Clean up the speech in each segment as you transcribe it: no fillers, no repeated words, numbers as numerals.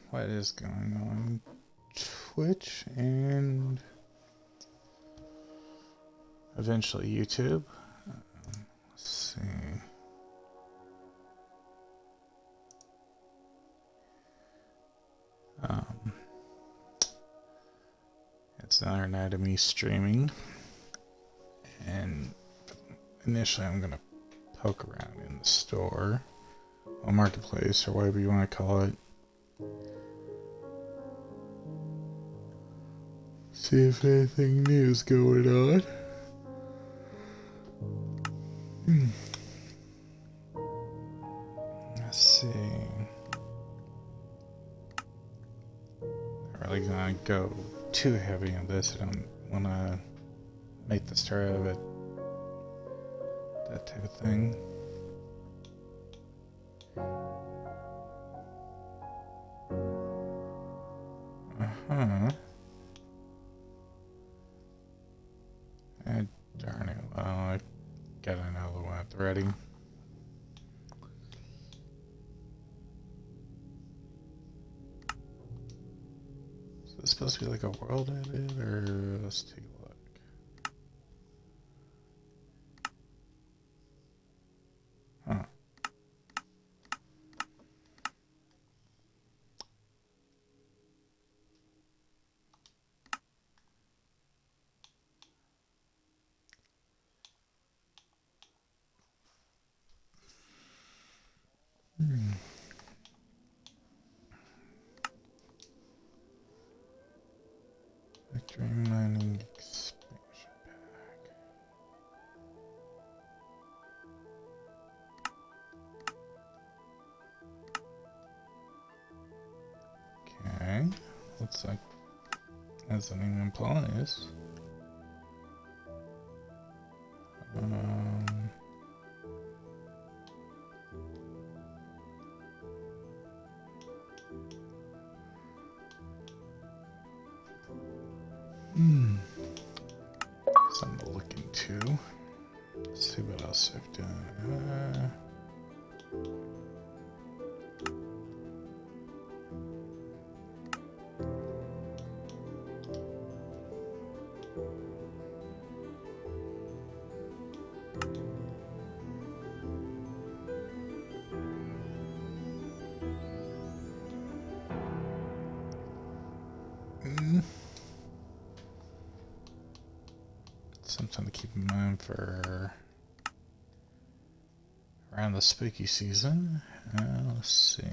what is going on Twitch and eventually YouTube. Let's see. It's another night of me streaming, and initially I'm gonna poke around in the store, or marketplace, or whatever you want to call it. See if anything new is going on. Let's see. I'm really gonna go too heavy on this. I don't want to make the start of it that type of thing. Darn it. Well, I got another one at the ready. So it's supposed to be like a world edit, or let's take a look. Huh. Dream mining expansion pack. Okay, looks like as the name implies. Something to look into. Let's see what else I've done. Something to keep in mind for around the spooky season. Let's see.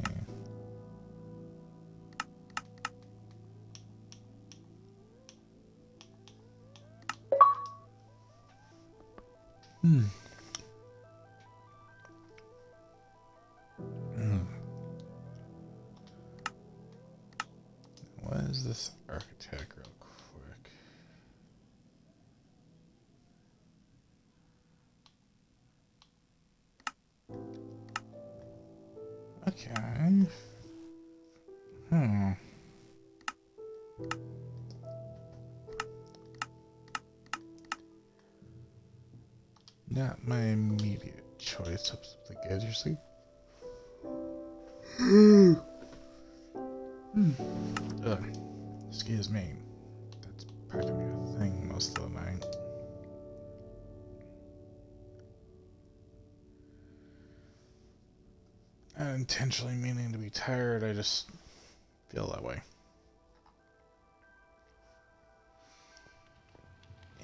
What is this architect real quick? Okay. Not my immediate choice of something good, you see. Excuse me. That's practically a thing most of the night. Not intentionally meaning to be tired, I just feel that way.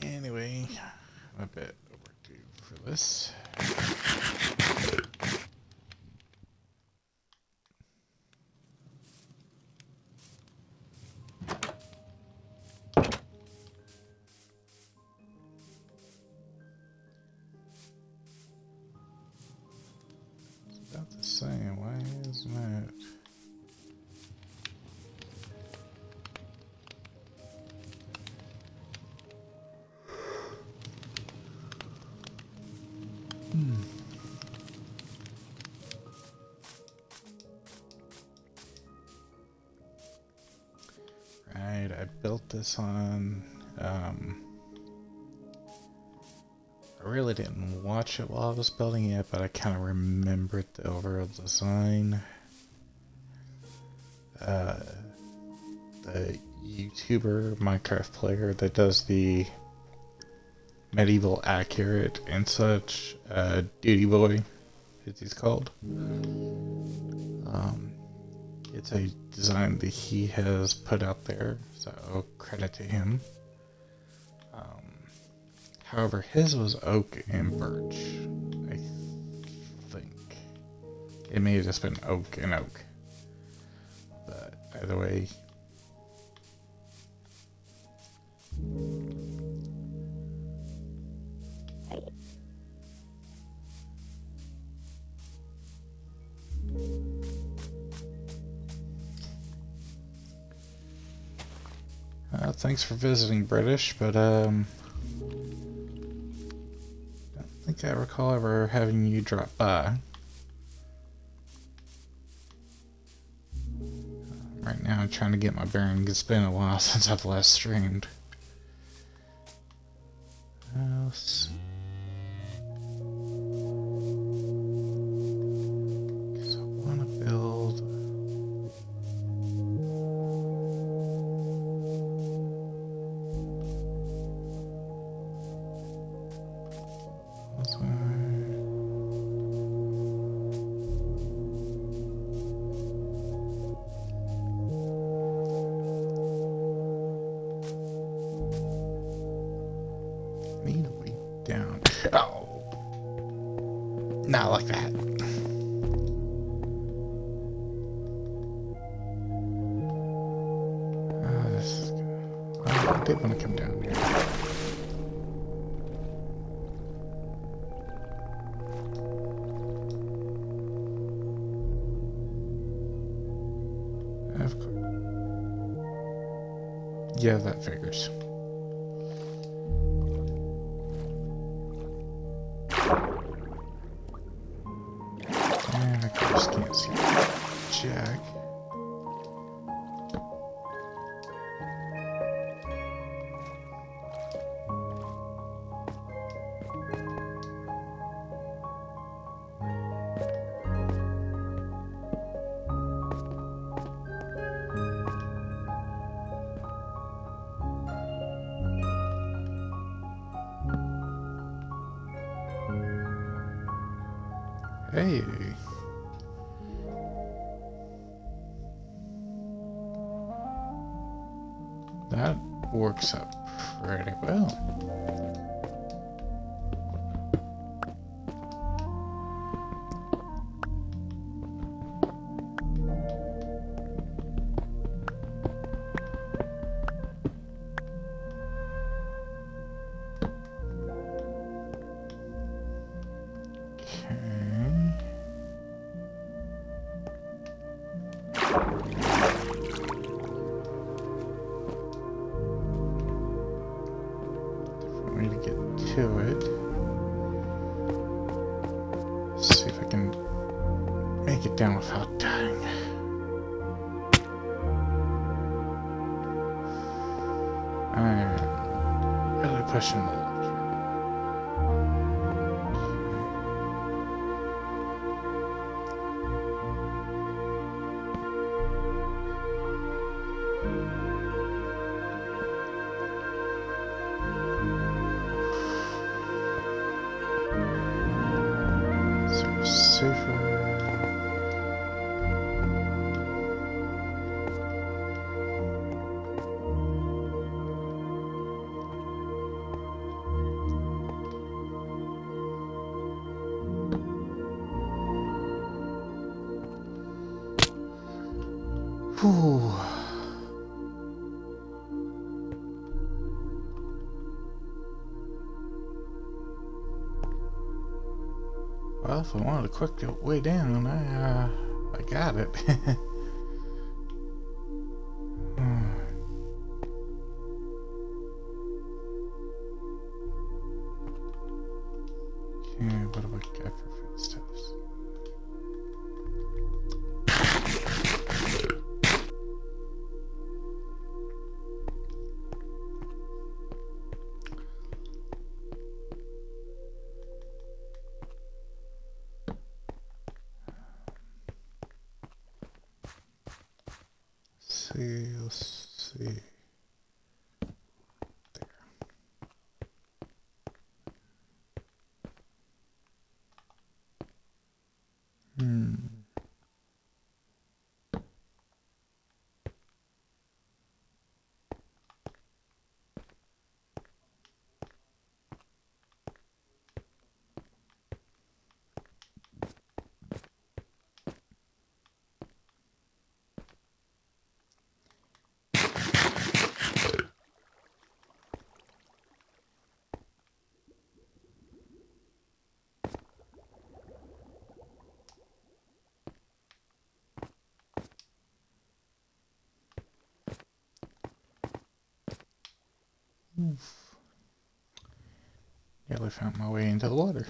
Anyway, I'm a bit overdue for this. It's about the same. Why isn't it? Right, I built this on, I really didn't watch it while I was building it, but I kind of remembered the overall design. the YouTuber Minecraft player that does the medieval accurate and such, Duty Boy, as he's called. It's a design that he has put out there, so credit to him. However, his was oak and birch, I think. It may have just been oak and oak. But either way, thanks for visiting, British, but I don't think I recall ever having you drop by. Right now I'm trying to get my bearings. It's been a while since I've last streamed. Else. So I want to build. Need a way down. Oh, not like that. Oh, this is good. I did want to come down here. Of course. Yeah, that figures. And I just can't see Jack. Hey. That works out pretty well. Way to get to it. See if I can make it down without dying. I'm really pushing the luck here. Safer. Whew. Well, if I wanted a quick way down, I got it. Okay, what do I get for footsteps? see, let's see. There. Oof. Nearly found my way into the water.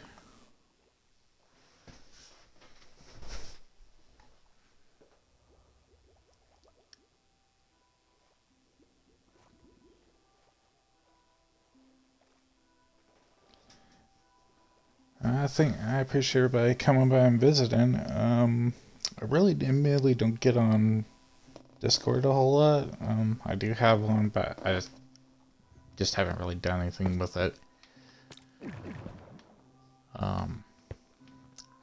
I appreciate everybody coming by and visiting. I really admittedly don't get on Discord a whole lot. I do have one, but I just haven't really done anything with it. I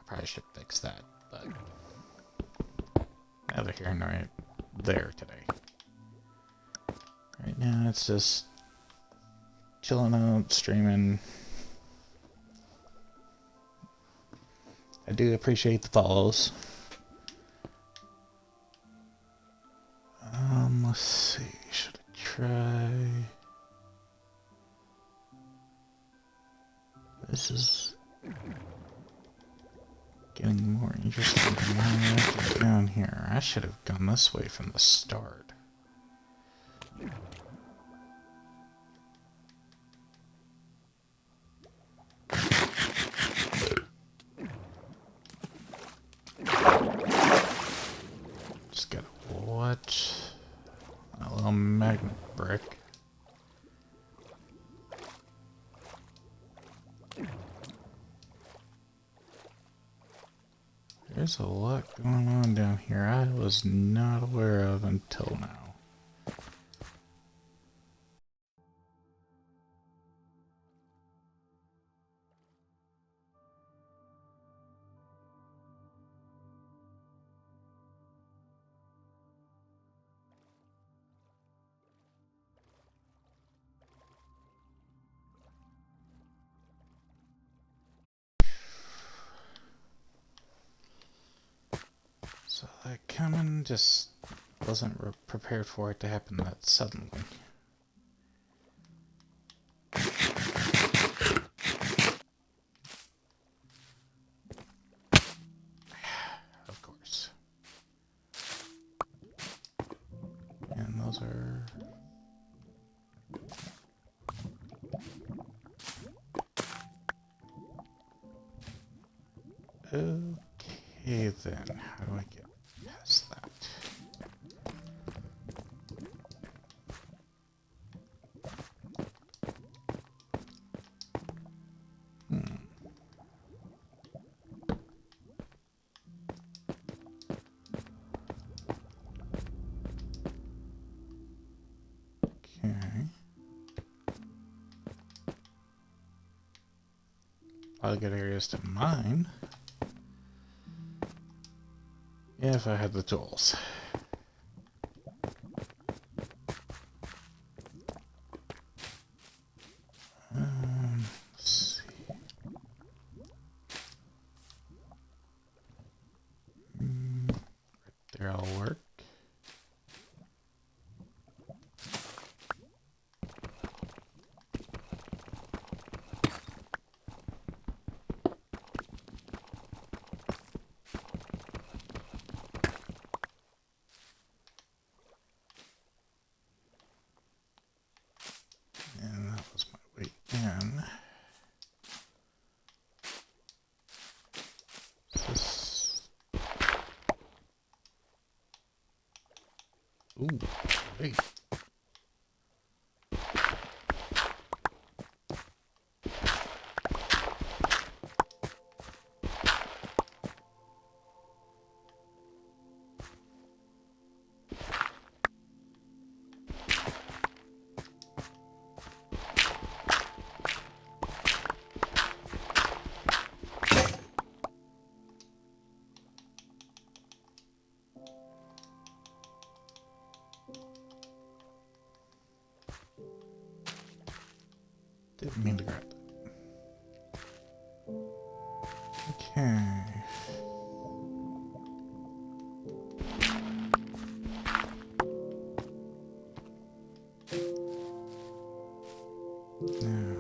probably should fix that, but neither here nor there today. Right now it's just chilling out, streaming. I do appreciate the follows. Let's see, should I try? This is getting more interesting down here. I should have gone this way from the start. Just gotta watch a little magnet brick. There's a lot going on down here I was not aware of until now. So that coming just wasn't prepared for it to happen that suddenly. Of course. And those are... Okay then, how do I get past that? Okay. A lot of good areas to mine. If I had the tools. Let's see. Right there will work. And that was my way in. This... Ooh, wait. Didn't mean to grab that. Okay. Now.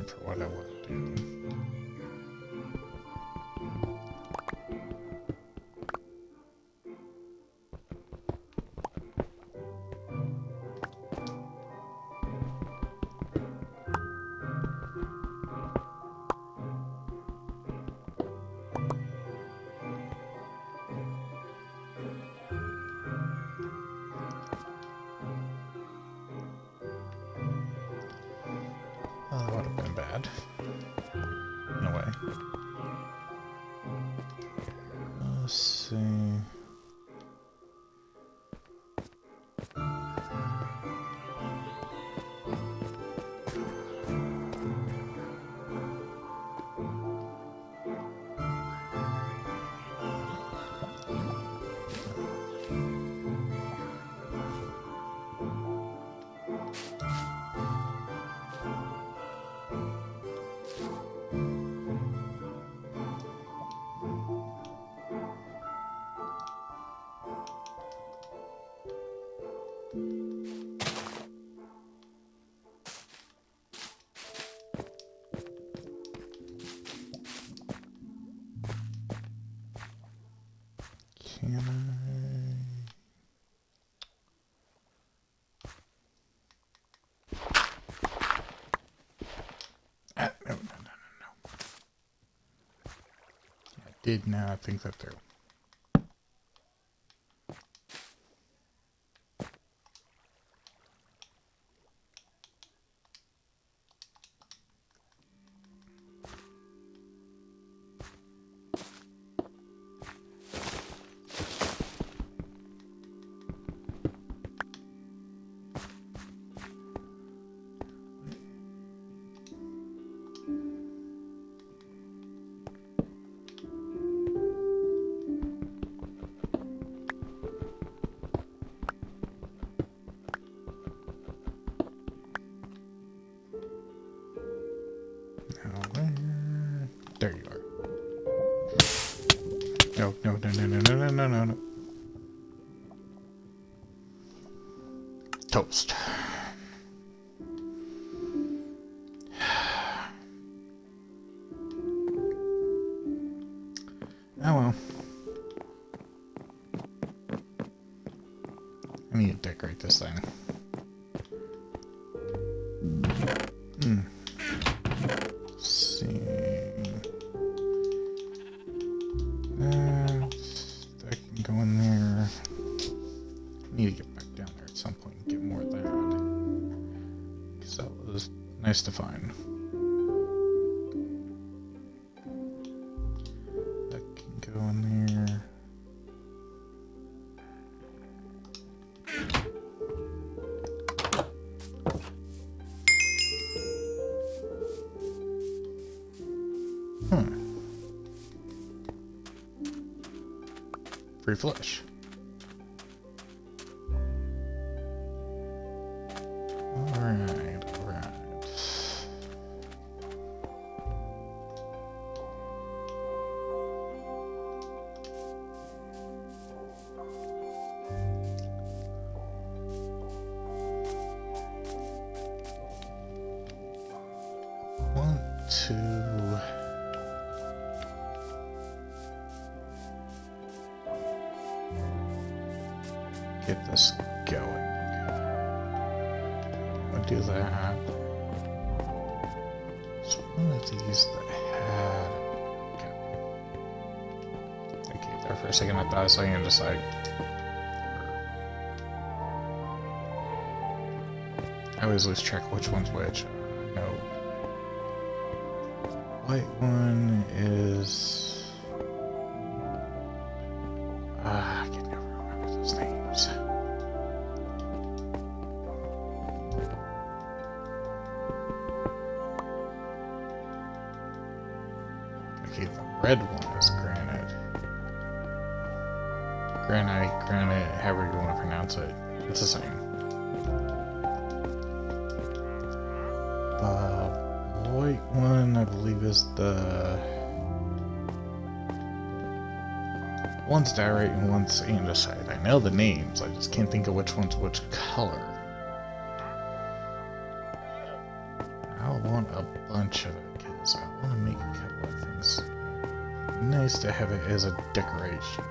For what I want to do. Oh, that would have been bad. In a way. Let's see. Can I? No. I did not think that through. There you are. No, no, no, no, no, no, no, no, no, no. Toast. Oh well. I need to decorate this thing. That can go in there. Need to get back down there at some point and get more of that. Because that was nice to find. That can go in there. Free flush. Alright, alright. Want to get this going. I'll do that. So one of these that had... Okay, there for a second I thought I saw you on the side. I always lose track of which one's which. No. White one is... I can never remember those names. Okay, the red one is granite. Granite, however you want to pronounce it. It's the same. The white one, I believe, is the... One's diorite and one's andesite. I know the names, I just can't think of which one's which color. I'll want a bunch of it because I want to make a couple of things. Nice to have it as a decoration.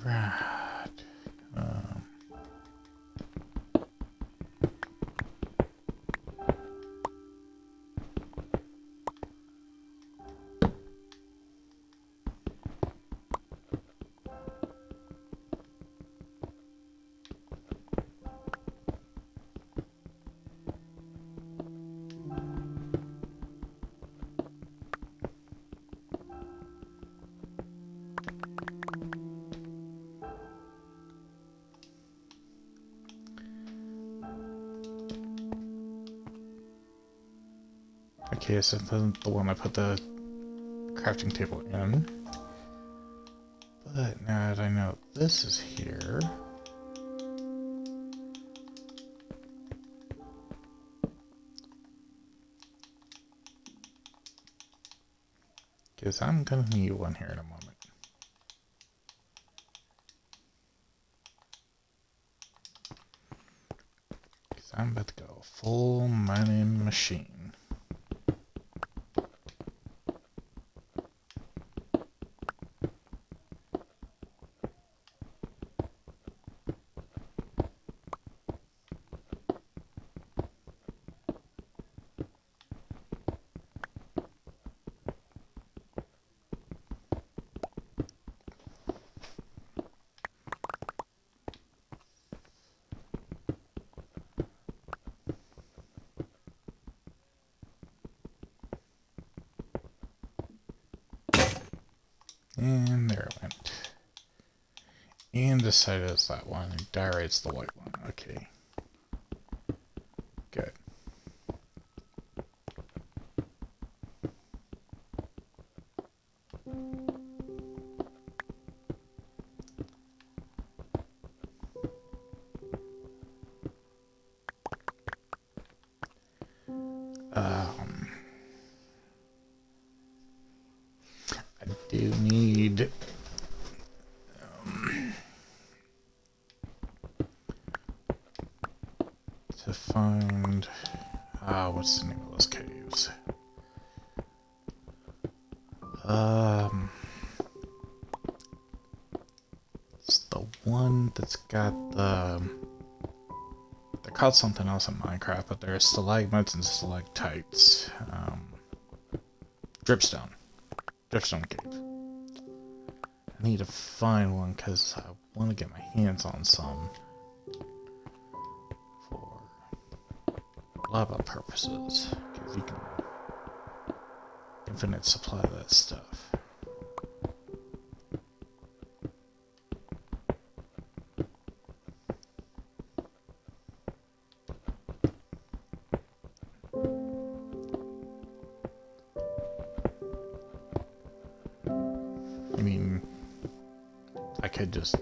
Right. Okay, so the one I put the crafting table in. But now that I know this is here, because I'm gonna need one here in a moment. Because I'm about to go full mining machine. And there it went. And decided it's that one. And diorite's the white one. Okay. Good. find... what's the name of those caves? It's the one that's got the... They're called something else in Minecraft, but there are stalagmites and stalactites. Dripstone. Dripstone cave. I need to find one because I want to get my hands on some for lava purposes. Because you can infinite supply of that stuff. I mean, I could just...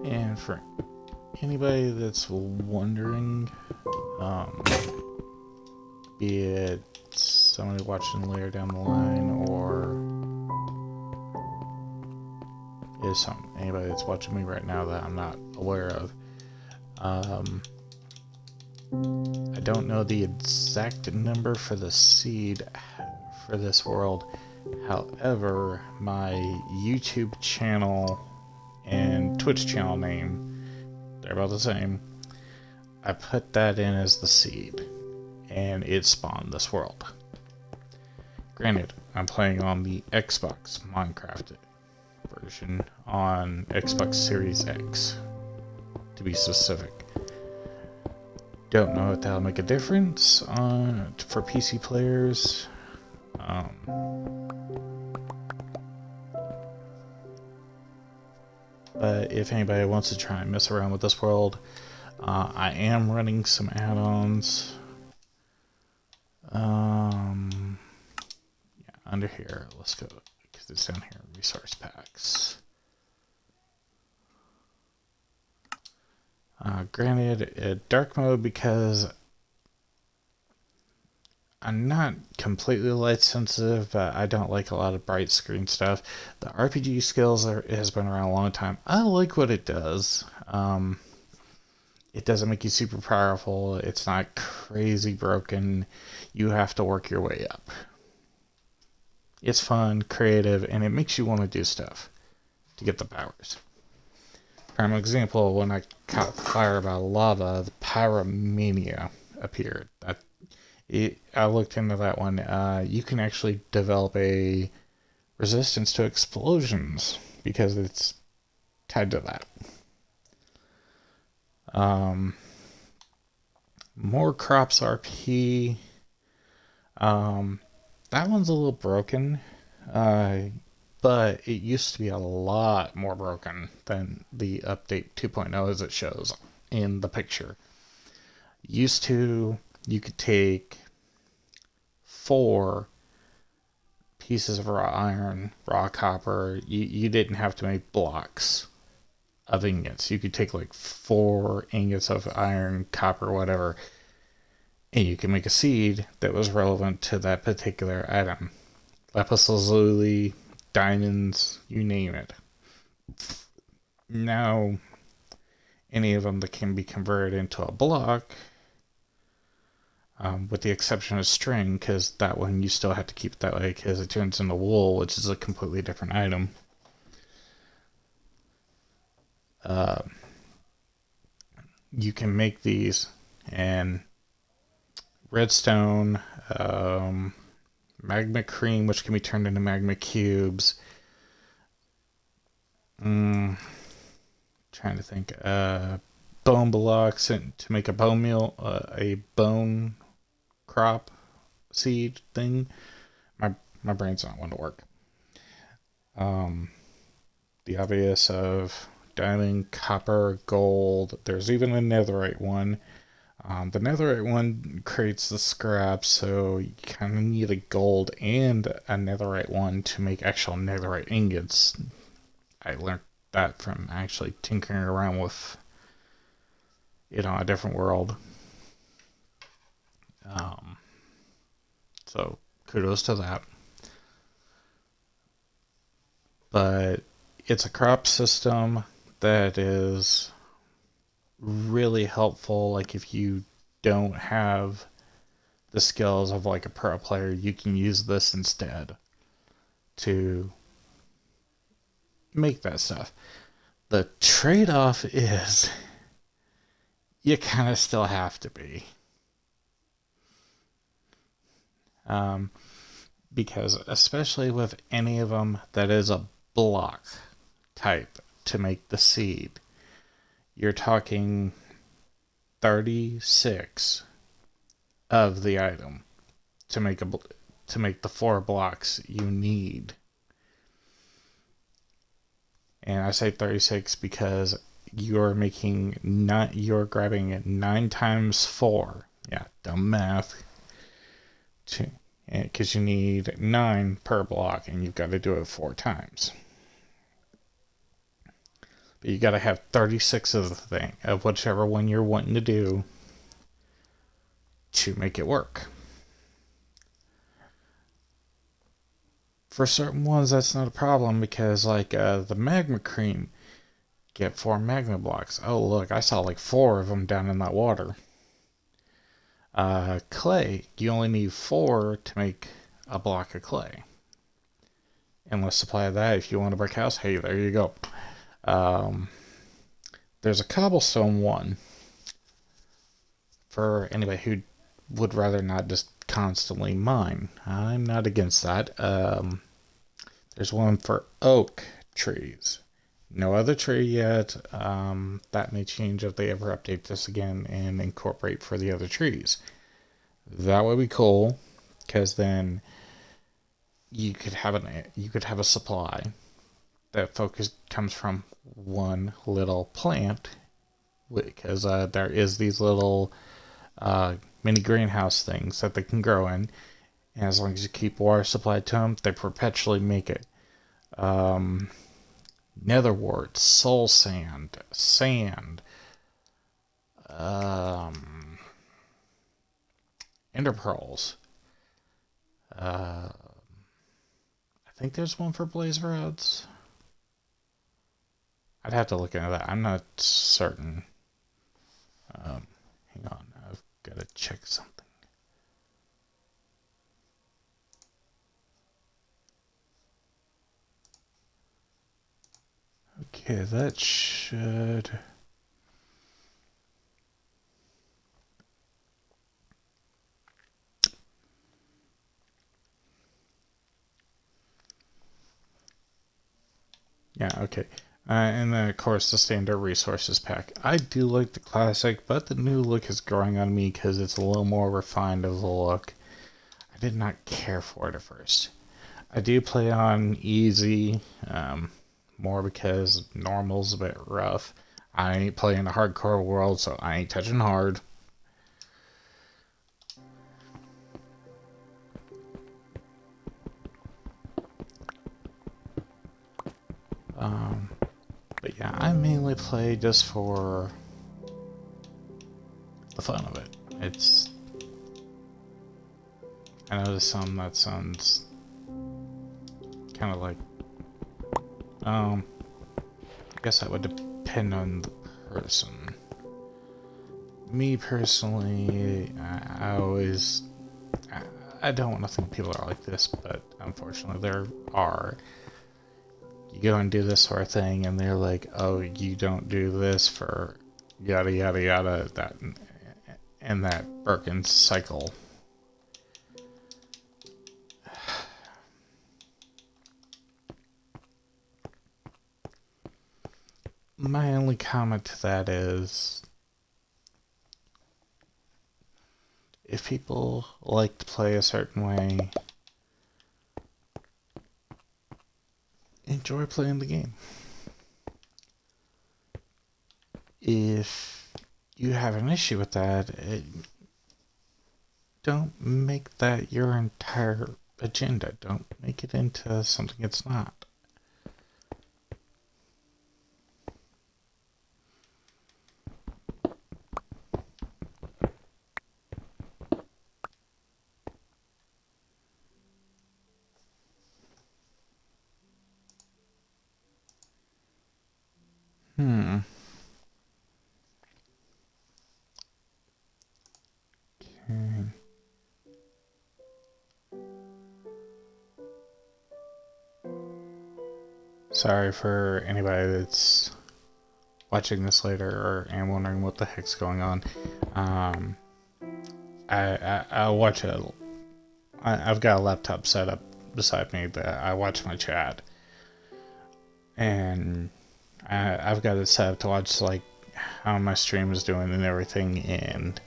And for anybody that's wondering, be it somebody watching later down the line, or is anybody that's watching me right now that I'm not aware of, I don't know the exact number for the seed for this world. However, my YouTube channel and Twitch channel name, they're about the same. I put that in as the seed, and it spawned this world. Granted, I'm playing on the Xbox Minecraft version on Xbox Series X, to be specific. Don't know if that'll make a difference for PC players. But if anybody wants to try and mess around with this world, I am running some add-ons. Yeah, under here, let's go, because it's down here, resource packs. Granted, dark mode, because I'm not completely light sensitive, but I don't like a lot of bright screen stuff. The RPG skills has been around a long time. I like what it does. It doesn't make you super powerful. It's not crazy broken. You have to work your way up. It's fun, creative, and it makes you want to do stuff to get the powers. Prime example, when I caught fire by lava, the pyromania appeared. I looked into that one. You can actually develop a resistance to explosions because it's tied to that. More crops RP. That one's a little broken, but it used to be a lot more broken than the update 2.0 as it shows in the picture. Used to, you could take 4 pieces of raw iron, raw copper. You didn't have to make blocks of ingots. You could take like 4 ingots of iron, copper, whatever, and you can make a seed that was relevant to that particular item. Lapis lazuli, diamonds, you name it. Now, any of them that can be converted into a block with the exception of string, because that one you still have to keep it that way because it turns into wool, which is a completely different item. You can make these, and redstone, magma cream, which can be turned into magma cubes. Trying to think. Bone blocks to make a bone meal, a bone crop seed thing. My brain's not wanting to work. The obvious of diamond, copper, gold. There's even a netherite one. The netherite one creates the scrap, so you kind of need a gold and a netherite one to make actual netherite ingots. I learned that from actually tinkering around with it on a different world. So kudos to that. But it's a crop system that is really helpful. Like if you don't have the skills of like a pro player, you can use this instead to make that stuff. The trade-off is you kind of still have to be. Because especially with any of them that is a block type to make the seed, you're talking 36 of the item to make the 4 blocks you need. And I say 36 because you're grabbing 9 times 4. Yeah, dumb math. Because you need 9 per block, and you've got to do it 4 times. But you got to have 36 of the thing, of whichever one you're wanting to do, to make it work. For certain ones, that's not a problem, because like the magma cream, get 4 magma blocks. Oh look, I saw like 4 of them down in that water. Clay, you only need 4 to make a block of clay. Endless supply of that. If you want a brick house, hey, there you go. There's a cobblestone one for anybody who would rather not just constantly mine. I'm not against that. There's one for oak trees. No other tree yet. That may change if they ever update this again and incorporate for the other trees. That would be cool, because then you could have a supply that comes from one little plant, because there is these little mini greenhouse things that they can grow in, and as long as you keep water supplied to them, they perpetually make it. Nether wart, soul sand, ender pearls. I think there's one for blaze rods. I'd have to look into that. I'm not certain. Hang on, I've got to check something. Okay, that should... Yeah, okay. And then, of course, the standard resources pack. I do like the classic, but the new look is growing on me because it's a little more refined of a look. I did not care for it at first. I do play on easy, more because normal's a bit rough. I ain't playing a hardcore world, so I ain't touching hard. But yeah, I mainly play just for the fun of it. I know to some that sounds kind of like, I guess that would depend on the person. me personally, I don't want to think people are like this, but unfortunately there are. You go and do this sort of thing, and they're like, "Oh, you don't do this for yada yada yada." That and that broken cycle. My only comment to that is, if people like to play a certain way, enjoy playing the game. If you have an issue with that, don't make that your entire agenda. Don't make it into something it's not. Okay. Sorry for anybody that's watching this later or and wondering what the heck's going on. I'll watch it. I've got a laptop set up beside me that I watch my chat, and I've got it set up to watch like how my stream is doing and everything, and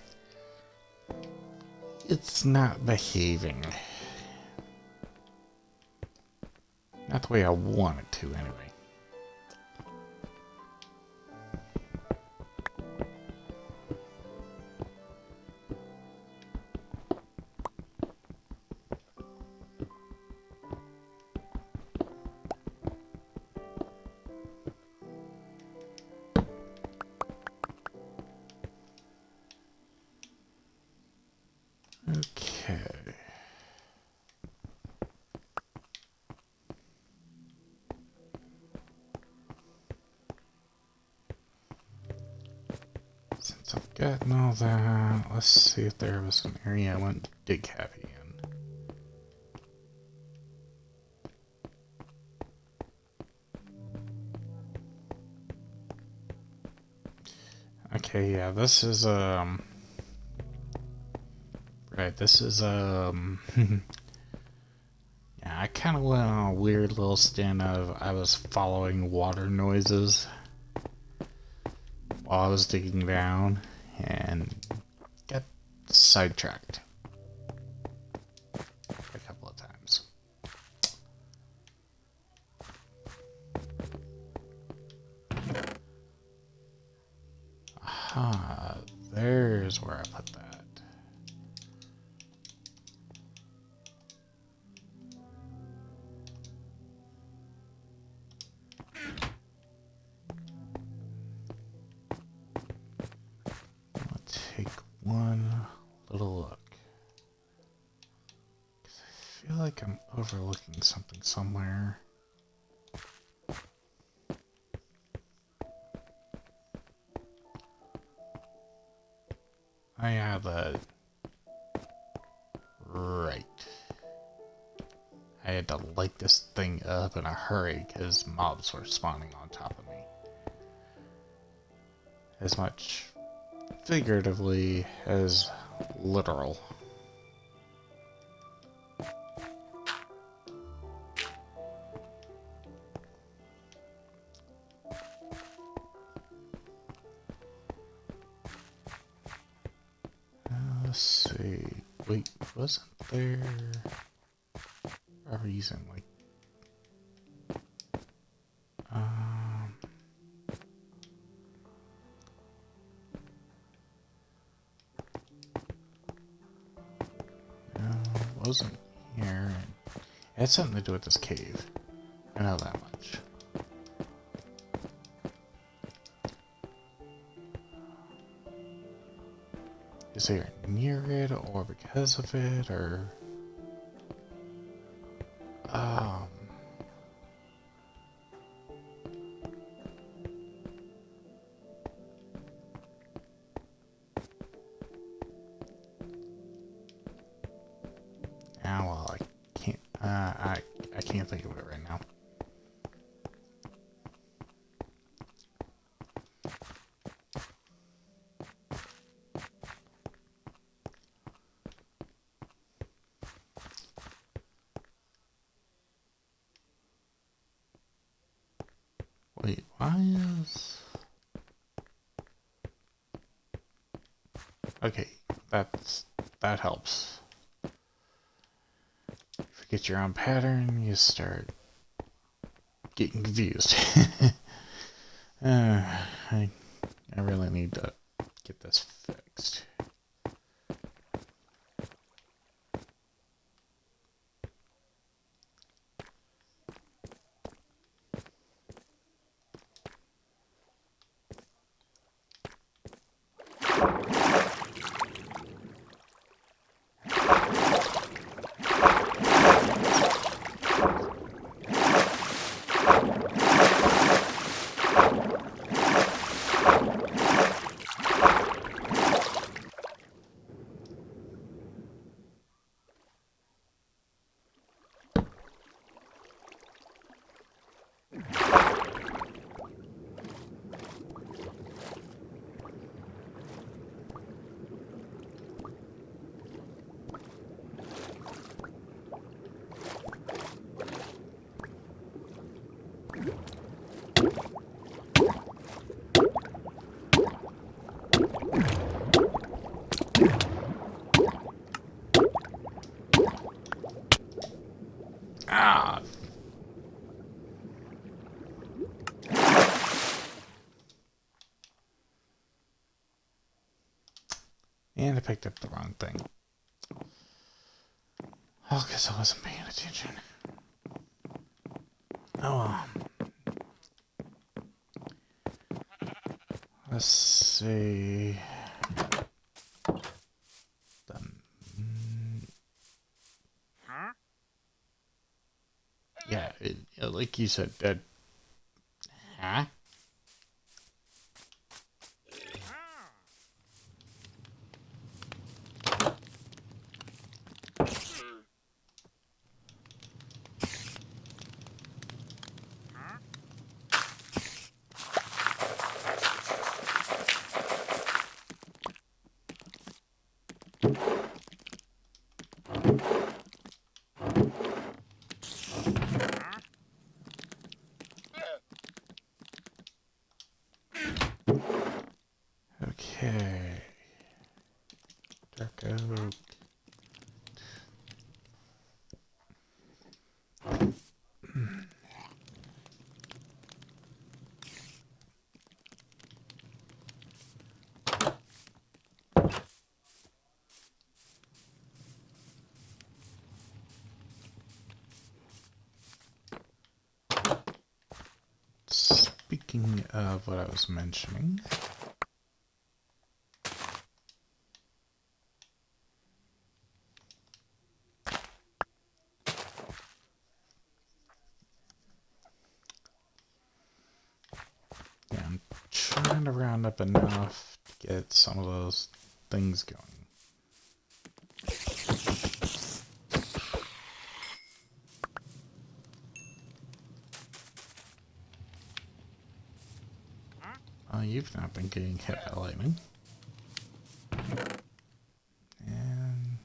it's not behaving. Not the way I want it to, anyway. Okay. Since I've gotten all that, let's see if there was an area I want to dig heavy in. Okay, yeah, this is right, this is yeah, I kind of went on a weird little stint of I was following water noises while I was digging down and got sidetracked a couple of times. Aha, there's where I put that. Take one little look. I feel like I'm overlooking something somewhere. I have a... Right. I had to light this thing up in a hurry because mobs were spawning on top of me. As much figuratively as literal. Let's see. Wait, wasn't there... a reason, like... No, it wasn't here. It had something to do with this cave. I know that much. Is there near it, or because of it, or... I can't think of it right now. Wait, why is... Okay, that helps. Forget your own pattern, you start getting confused. I really need to get this fixed. Ah! And I picked up the wrong thing. Oh, guess I wasn't paying attention. Oh well. Let's see. Yeah, like you said, that. Huh? Okay. Dark oak. Speaking of what I was mentioning, yeah, I'm trying to round up enough to get some of those things going. You've not been getting hit by lightning. And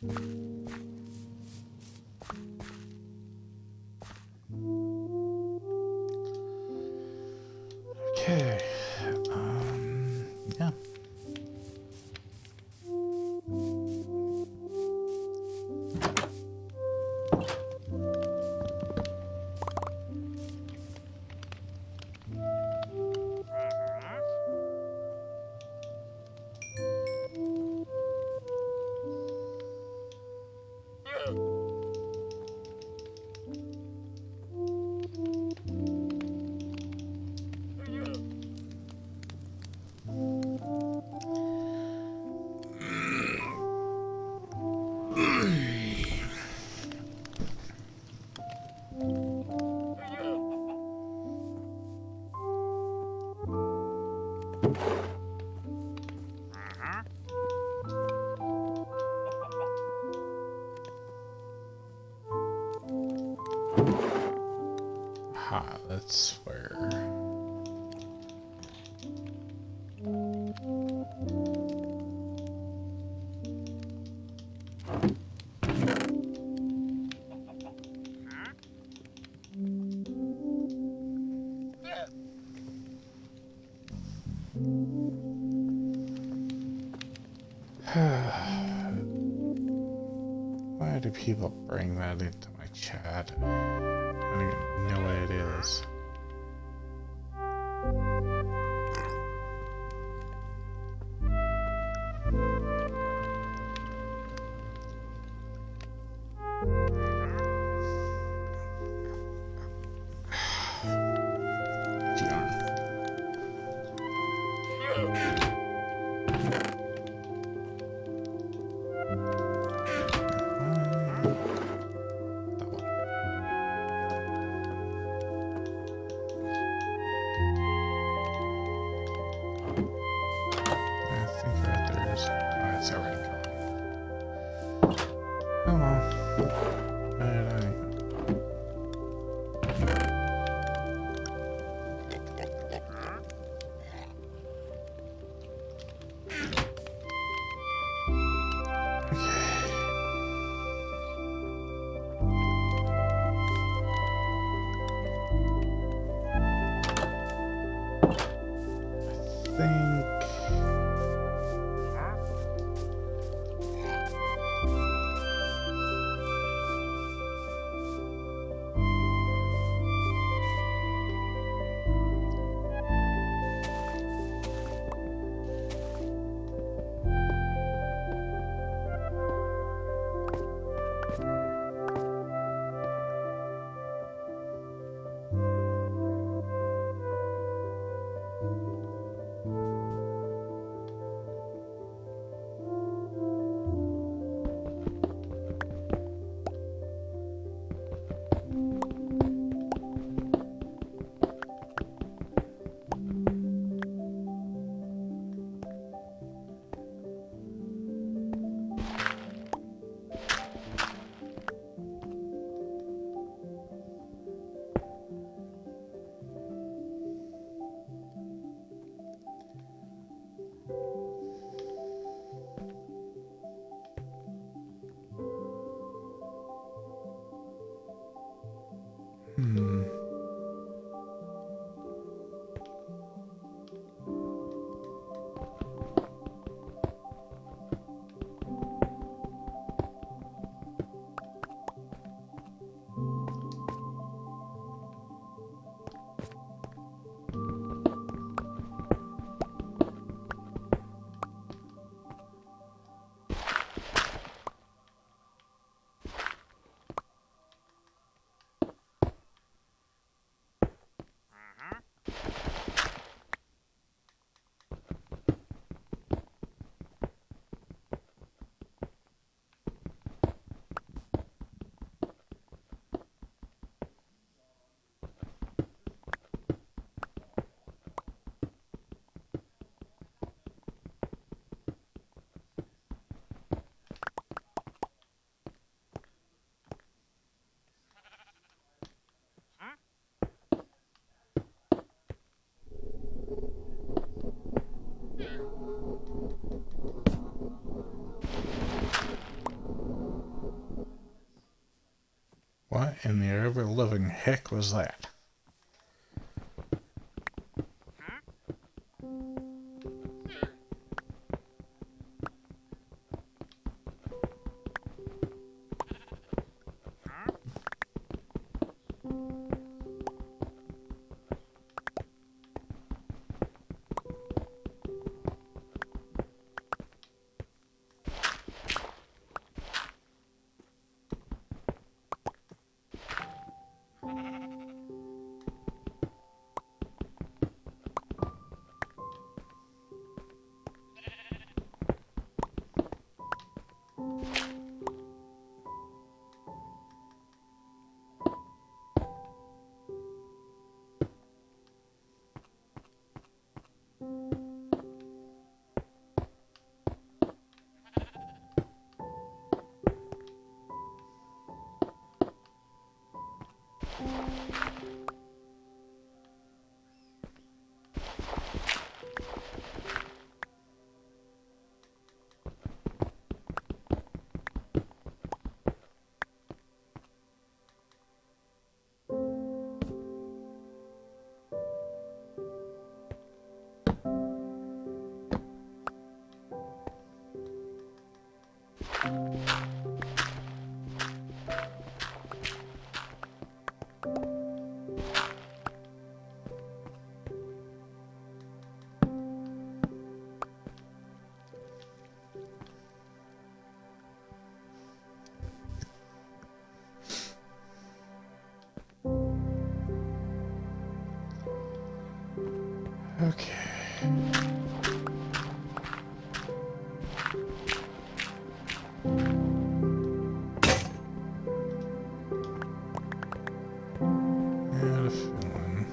Okay. Yeah. Ha, that's where. Why do people bring that into my chat? I don't even know what it is. What in the ever living heck was that? Okay. I had a feeling.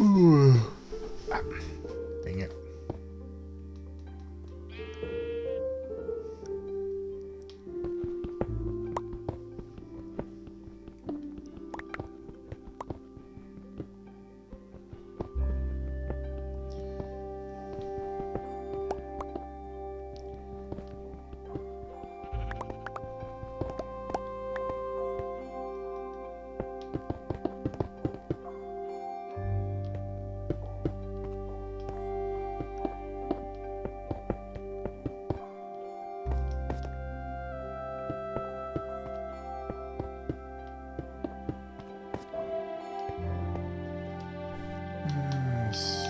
Ooh. Ah, dang it. Yes.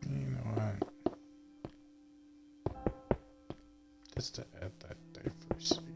You know what? Just to add that diversity.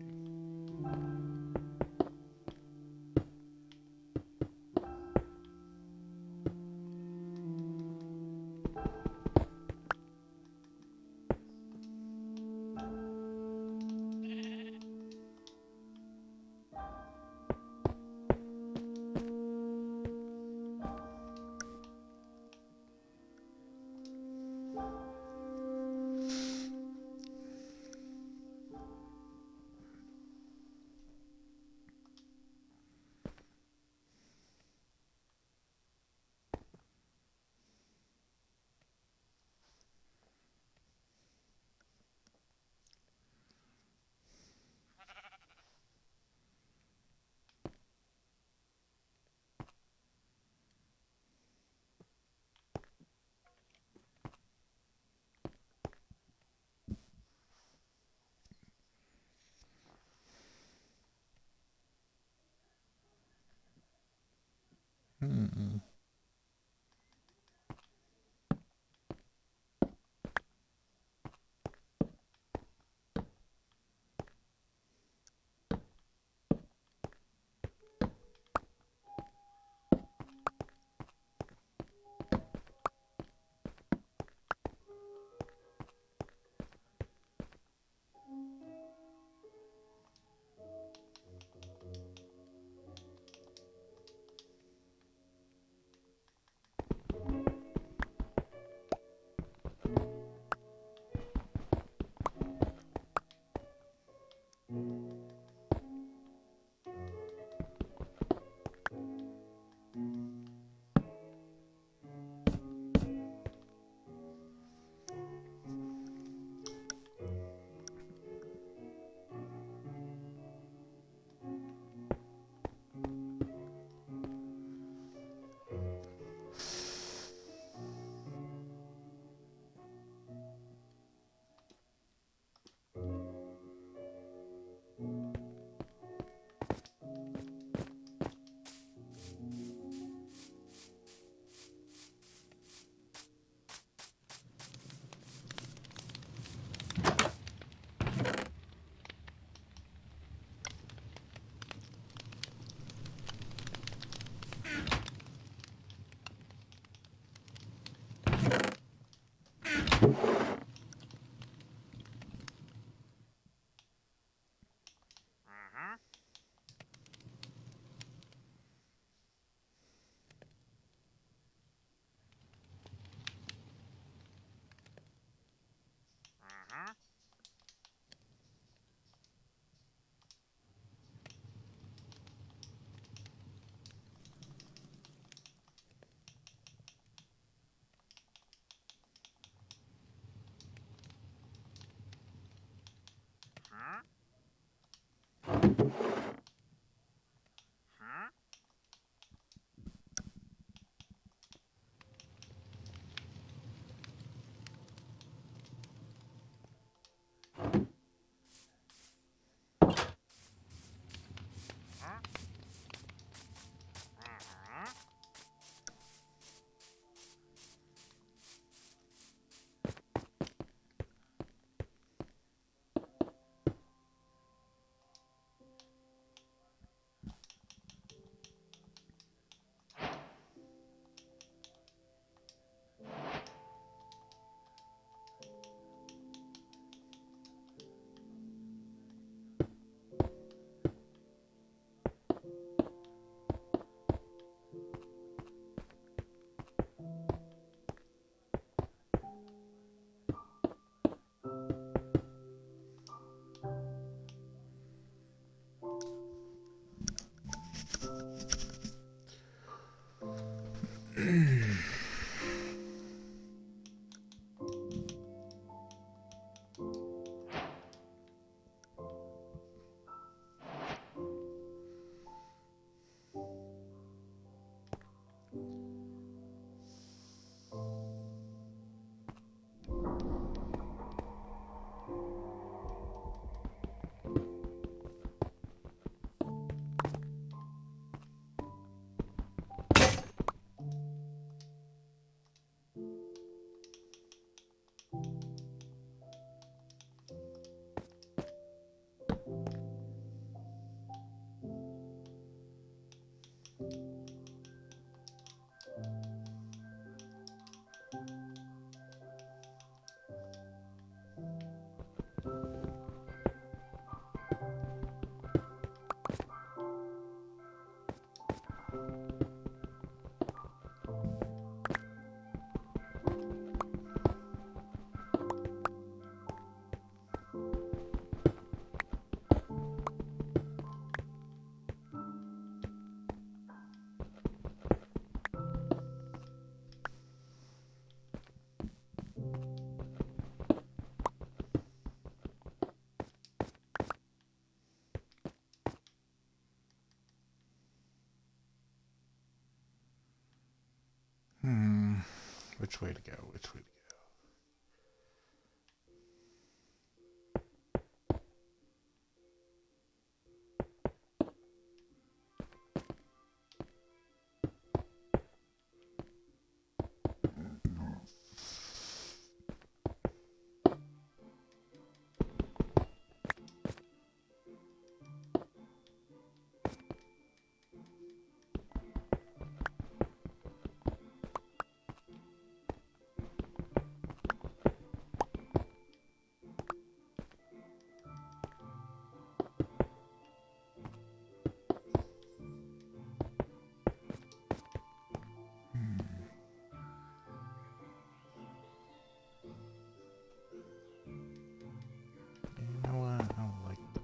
Which way to go? Which way to go? You know what? I don't like that.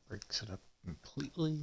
Breaks it up completely.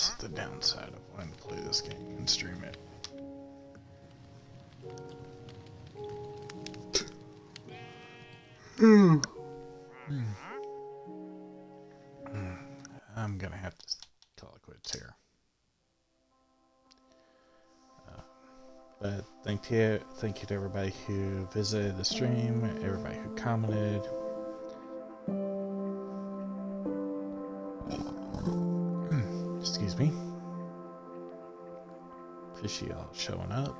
That's the downside of wanting to play this game and stream it. I'm gonna have to call it quits here. But thank you to everybody who visited the stream, everybody who commented. Excuse me. Appreciate y'all showing up.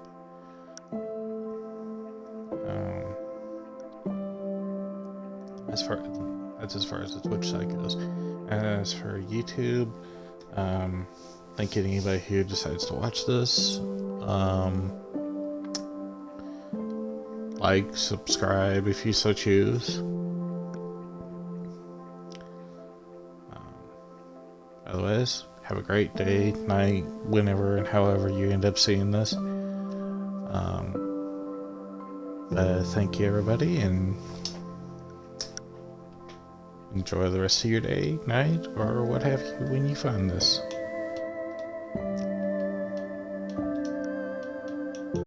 That's as far as the Twitch side goes. As for YouTube, thank you to anybody who decides to watch this. Like, subscribe if you so choose. Otherwise, have a great day, night, whenever and however you end up seeing this. Thank you, everybody, and enjoy the rest of your day, night, or what have you when you find this.